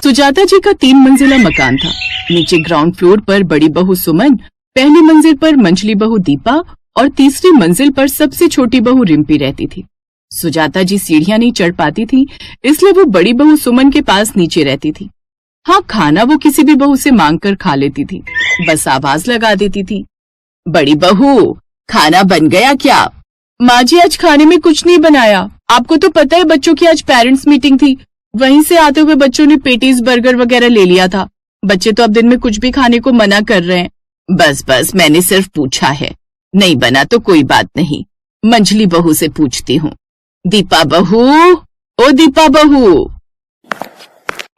सुजाता जी का 3 मंजिला मकान था। नीचे ग्राउंड फ्लोर पर बड़ी बहू सुमन, पहली मंजिल पर मंझली बहू दीपा और तीसरी मंजिल पर सबसे छोटी बहू रिम्पी रहती थी। सुजाता जी सीढ़ियां नहीं चढ़ पाती थी, इसलिए वो बड़ी बहू सुमन के पास नीचे रहती थी। हाँ, खाना वो किसी भी बहू से मांग कर खा लेती थी, बस आवाज लगा देती थी, बड़ी बहू खाना बन गया क्या? माँ जी आज खाने में कुछ नहीं बनाया, आपको तो पता है बच्चों की आज पेरेंट्स मीटिंग थी, वहीं से आते हुए बच्चों ने पेटीज बर्गर वगैरह ले लिया था। बच्चे तो अब दिन में कुछ भी खाने को मना कर रहे हैं। बस बस मैंने सिर्फ पूछा है, नहीं बना तो कोई बात नहीं, मंझली बहू से पूछती हूँ। दीपा बहू, ओ दीपा बहू।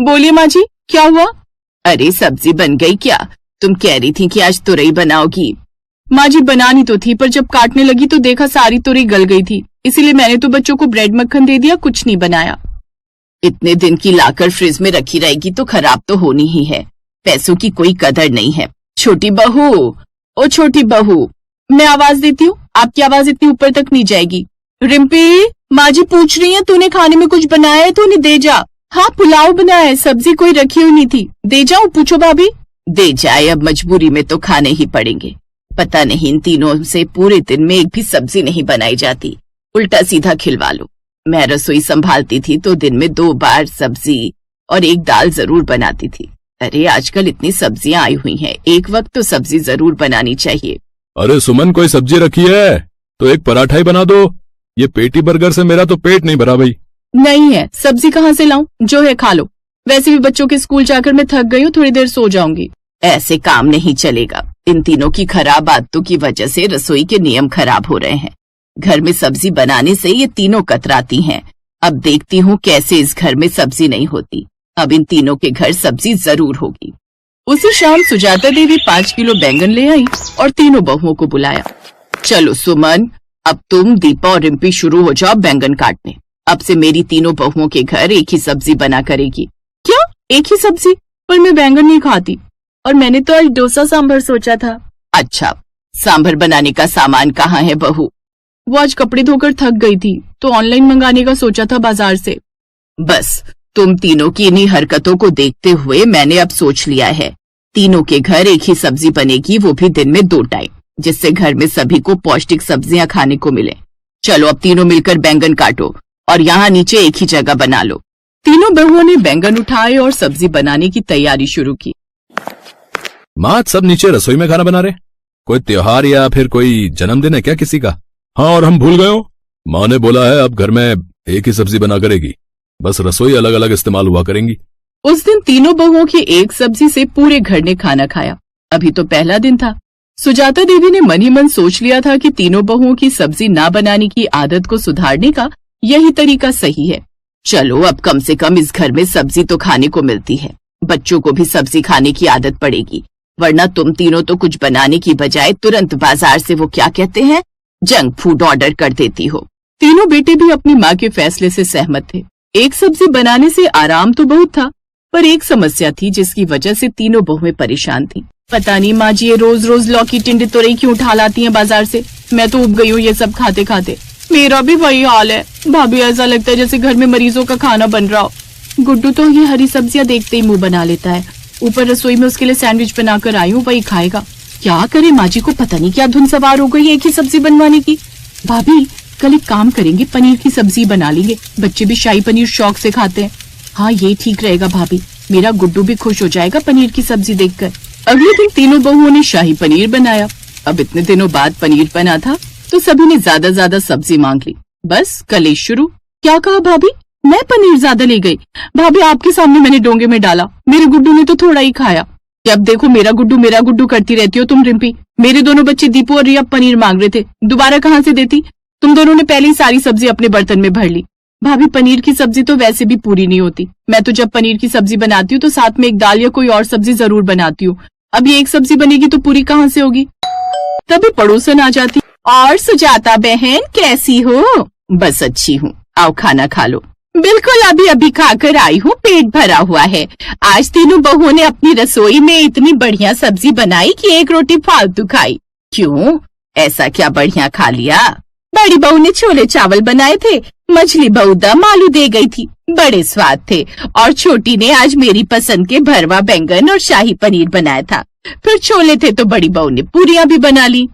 बोलिए माँ जी, क्या हुआ? अरे सब्जी बन गई क्या? तुम कह रही थी कि आज तुरई बनाओगी। माँ जी बनानी तो थी, पर जब काटने लगी तो देखा सारी तुरई गल गई थी, इसीलिए मैंने तो बच्चों को ब्रेड मक्खन दे दिया, कुछ नहीं बनाया। इतने दिन की लाकर फ्रिज में रखी रहेगी तो खराब तो होनी ही है, पैसों की कोई कदर नहीं है। छोटी बहू, ओ छोटी बहू, मैं आवाज देती हूँ, आपकी आवाज इतनी ऊपर तक नहीं जाएगी। रिम्पी, माँ जी पूछ रही है तूने खाने में कुछ बनाया है तो उन्हें दे जा। हाँ पुलाव बनाया है, सब्जी कोई रखी हुई नहीं थी, दे जाऊं? पूछो भाभी। दे जाए, अब मजबूरी में तो खाने ही पड़ेंगे। पता नहीं इन तीनों से पूरे दिन में एक भी सब्जी नहीं बनाई जाती, उल्टा सीधा खिलवा लो। मैं रसोई संभालती थी तो दिन में 2 बार सब्जी और 1 दाल जरूर बनाती थी। अरे आजकल इतनी सब्जियां आई हुई हैं, एक वक्त तो सब्जी जरूर बनानी चाहिए। अरे सुमन, कोई सब्जी रखी है तो एक पराठा ही बना दो, ये पेटी बर्गर से मेरा तो पेट नहीं भरा भाई। नहीं है, सब्जी कहाँ से लाऊं? जो है खा लो, वैसे भी बच्चों के स्कूल जाकर मैं थक गई हूँ, थोड़ी देर सो जाऊंगी। ऐसे काम नहीं चलेगा, इन तीनों की खराब आदतों की वजह से रसोई के नियम खराब हो रहे हैं। घर में सब्जी बनाने से ये तीनों कतराती हैं। अब देखती हूँ कैसे इस घर में सब्जी नहीं होती, अब इन तीनों के घर सब्जी जरूर होगी। उसी शाम सुजाता देवी 5 किलो बैंगन ले आई और तीनों बहुओं को बुलाया। चलो सुमन, अब तुम, दीपा और रिम्पी शुरू हो जाओ बैंगन काटने। अब से मेरी तीनों बहुओं के घर एक ही सब्जी बना करेगी। क्या एक ही सब्जी? पर मैं बैंगन नहीं खाती, और मैंने तो आज डोसा सांभर सोचा था। अच्छा, सांभर बनाने का सामान कहाँ है बहू? वो आज कपड़े धोकर थक गई थी तो ऑनलाइन मंगाने का सोचा था बाजार से। बस तुम तीनों की इन्हीं हरकतों को देखते हुए मैंने अब सोच लिया है, तीनों के घर एक ही सब्जी बनेगी, वो भी दिन में 2 टाइम, जिससे घर में सभी को पौष्टिक सब्जियां खाने को मिले। चलो अब तीनों मिलकर बैंगन काटो और यहाँ नीचे एक ही जगह बना लो। तीनों बहुओं ने बैंगन उठाए और सब्जी बनाने की तैयारी शुरू की। माँ, सब नीचे रसोई में खाना बना रहे, कोई त्योहार या फिर कोई जन्मदिन है क्या किसी का? हाँ, और हम भूल गए हो। माँ ने बोला है अब घर में एक ही सब्जी बना करेगी, बस रसोई अलग अलग इस्तेमाल हुआ करेंगी। उस दिन तीनों बहुओं की एक सब्जी से पूरे घर ने खाना खाया। अभी तो पहला दिन था। सुजाता देवी ने मन ही मन सोच लिया था कि तीनों बहुओं की सब्जी ना बनाने की आदत को सुधारने का यही तरीका सही है। चलो अब कम से कम इस घर में सब्जी तो खाने को मिलती है, बच्चों को भी सब्जी खाने की आदत पड़ेगी, वरना तुम तीनों तो कुछ बनाने की बजाय तुरंत बाजार से वो क्या कहते हैं, जंक फूड ऑर्डर कर देती हो। तीनों बेटे भी अपनी माँ के फैसले से सहमत थे। एक सब्जी बनाने से आराम तो बहुत था, पर एक समस्या थी जिसकी वजह से तीनों बहुएं परेशान थीं। पता नहीं माँ जी ये रोज रोज लौकी टिंडे तुरई क्यों उठा लाती हैं बाजार से, मैं तो उब गई हूँ ये सब खाते खाते। मेरा भी वही हाल है भाभी, ऐसा लगता है जैसे घर में मरीजों का खाना बन रहा हो। गुड्डू तो ये हरी सब्जियां देखते ही मुंह बना लेता है, ऊपर रसोई में उसके लिए सैंडविच बनाकर आई हूँ, वही खाएगा। क्या करे, माँ जी को पता नहीं क्या धुन सवार हो गई एक ही सब्जी बनवाने की। भाभी कल एक काम करेंगे, पनीर की सब्जी बना लेंगे, बच्चे भी शाही पनीर शौक से खाते हैं। हाँ ये ठीक रहेगा भाभी, मेरा गुड्डू भी खुश हो जाएगा पनीर की सब्जी देखकर। अगले दिन तीनों बहुओं ने शाही पनीर बनाया। अब इतने दिनों बाद पनीर बना था तो सभी ने ज्यादा सब्जी मांग ली। बस कलेश शुरू। क्या कहा भाभी? मैं पनीर ज्यादा ले गई? भाभी आपके सामने मैंने डोंगे में डाला, मेरे गुड्डू ने तो थोड़ा ही खाया। जब देखो मेरा गुड्डू करती रहती हो तुम रिम्पी। मेरे दोनों बच्चे दीपू और रिया पनीर मांग रहे थे, दोबारा कहाँ से देती? तुम दोनों ने पहले ही सारी सब्जी अपने बर्तन में भर ली। भाभी पनीर की सब्जी तो वैसे भी पूरी नहीं होती, मैं तो जब पनीर की सब्जी बनाती हूँ तो साथ में एक दाल या कोई और सब्जी जरूर बनाती हूँ। अब ये एक सब्जी बनेगी तो पूरी कहाँ से होगी? तभी पड़ोसन आ जाती। और सुजाता बहन कैसी हो? बस अच्छी हूँ, आओ खाना खा लो। बिल्कुल अभी अभी खाकर आई हूँ, पेट भरा हुआ है। आज तीनों बहुओं ने अपनी रसोई में इतनी बढ़िया सब्जी बनाई कि एक रोटी फालतू खाई। क्यों, ऐसा क्या बढ़िया खा लिया? बड़ी बहू ने छोले चावल बनाए थे, मछली बहुत दम आलू दे गई थी, बड़े स्वाद थे। और छोटी ने आज मेरी पसंद के भरवा बैंगन और शाही पनीर बनाया था। फिर छोले थे तो बड़ी बहू ने पूरियां भी बना ली।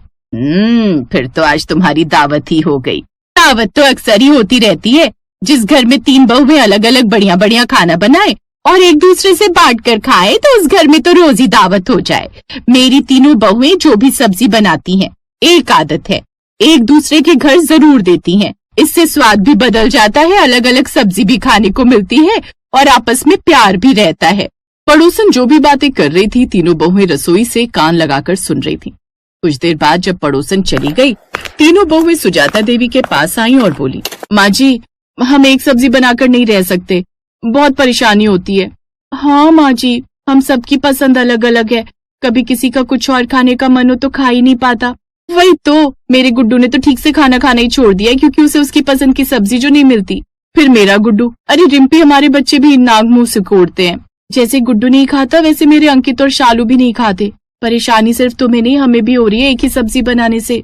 फिर तो आज तुम्हारी दावत ही हो गई। दावत तो अक्सर ही होती रहती है। जिस घर में 3 बहुएं अलग अलग बढ़िया बढ़िया खाना बनाए और एक दूसरे से बांट कर खाए तो उस घर में तो रोज ही दावत हो जाए। मेरी तीनों बहुएं जो भी सब्जी बनाती हैं, एक आदत है, एक दूसरे के घर जरूर देती हैं। इससे स्वाद भी बदल जाता है, अलग अलग सब्जी भी खाने को मिलती है और आपस में प्यार भी रहता है। पड़ोसन जो भी बातें कर रही थी, तीनों बहुएं रसोई से कान लगाकर सुन रही थी। कुछ देर बाद जब पड़ोसन चली गई, तीनों बहुएं सुजाता देवी के पास आईं और बोली, माँ जी, हम एक सब्जी बनाकर नहीं रह सकते, बहुत परेशानी होती है। हाँ माँ जी, हम सबकी पसंद अलग अलग है, कभी किसी का कुछ और खाने का मन हो तो खा ही नहीं पाता। वही तो, मेरे गुड्डू ने तो ठीक से खाना खाना ही छोड़ दिया क्योंकि उसे उसकी पसंद की सब्जी जो नहीं मिलती। फिर मेरा गुड्डू, अरे रिम्पी, हमारे बच्चे भी नाक मुंह सिकोड़ते हैं। जैसे गुड्डू नहीं खाता वैसे मेरे अंकित और शालू भी नहीं खाते। परेशानी सिर्फ तुम्हें नहीं, हमें भी हो रही है एक ही सब्जी बनाने से।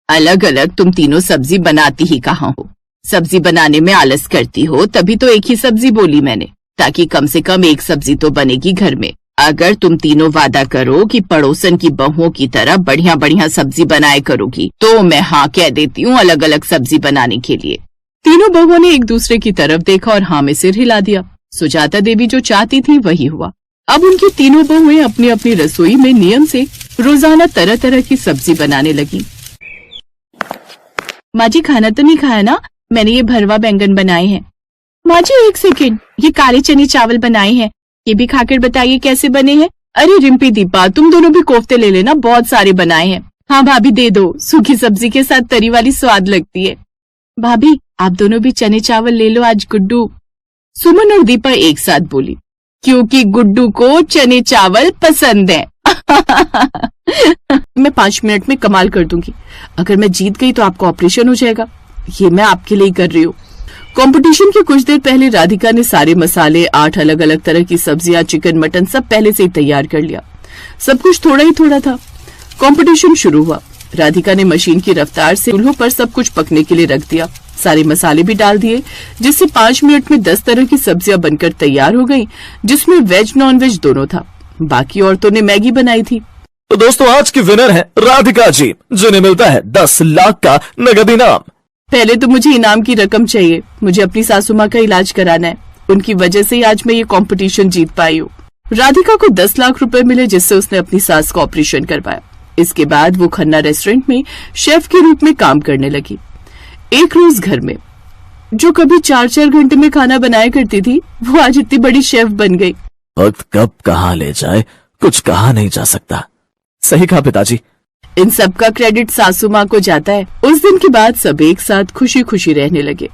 अलग अलग तुम तीनों सब्जी बनाती ही कहाँ हो? सब्जी बनाने में आलस करती हो, तभी तो एक ही सब्जी बोली मैंने, ताकि कम से कम एक सब्जी तो बनेगी घर में। अगर तुम तीनों वादा करो कि पड़ोसन की बहुओं की तरह बढ़िया बढ़िया सब्जी बनाए करोगी तो मैं हाँ कह देती हूँ अलग अलग सब्जी बनाने के लिए। तीनों बहुओं ने एक दूसरे की तरफ देखा और हाँ में सिर हिला दिया। सुजाता देवी जो चाहती थी वही हुआ। अब उनकी तीनों बहुएं अपनी अपनी रसोई में नियम से रोजाना तरह तरह की सब्जी बनाने लगी। माँ जी, खाना तो नहीं खाया ना? मैंने ये भरवा बैंगन बनाए हैं। माँ जी, एक सेकेंड, ये काले चने चावल बनाए हैं, ये भी खाकर बताइए कैसे बने हैं। अरे रिम्पी, दीपा, तुम दोनों भी कोफ्ते ले लेना, बहुत सारे बनाए हैं। हाँ भाभी, दे दो, सूखी सब्जी के साथ तरी वाली स्वाद लगती है। भाभी, आप दोनों भी चने चावल ले लो आज गुड्डू। सुमन और दीपा एक साथ बोली, क्योंकि गुड्डू को चने चावल पसंद है। मैं 5 मिनट में कमाल कर दूंगी। अगर मैं जीत गई तो आपका ऑपरेशन हो जाएगा। ये मैं आपके लिए कर रही हूँ। कंपटीशन के कुछ देर पहले राधिका ने सारे मसाले, 8 अलग अलग तरह की सब्जियां, चिकन, मटन सब पहले से ही तैयार कर लिया। सब कुछ थोड़ा ही थोड़ा था। कंपटीशन शुरू हुआ। राधिका ने मशीन की रफ्तार से चूल्हों पर सब कुछ पकने के लिए रख दिया। सारे मसाले भी डाल दिए, जिससे 5 मिनट में 10 तरह की सब्जियां बनकर तैयार हो गयी, जिसमें वेज नॉन वेज दोनों था। बाकी औरतों ने मैगी बनाई थी। तो दोस्तों, आज की विनर है राधिका जी, जिन्हें मिलता है 10 लाख का नगद इनाम। पहले तो मुझे इनाम की रकम चाहिए। मुझे अपनी सासू माँ का इलाज कराना है। उनकी वजह से ही आज मैं ये कंपटीशन जीत पाई हूँ। राधिका को 10 लाख रुपए मिले, जिससे उसने अपनी सास का ऑपरेशन करवाया। इसके बाद वो खन्ना रेस्टोरेंट में शेफ के रूप में काम करने लगी। एक रोज घर में जो कभी 4-4 घंटे में खाना बनाया करती थी, वो आज इतनी बड़ी शेफ बन गई। वक्त कब कहाँ ले जाए कुछ कहा नहीं जा सकता। सही कहा पिताजी। इन सब का क्रेडिट सासू माँ को जाता है। उस दिन के बाद सब एक साथ खुशी खुशी रहने लगे।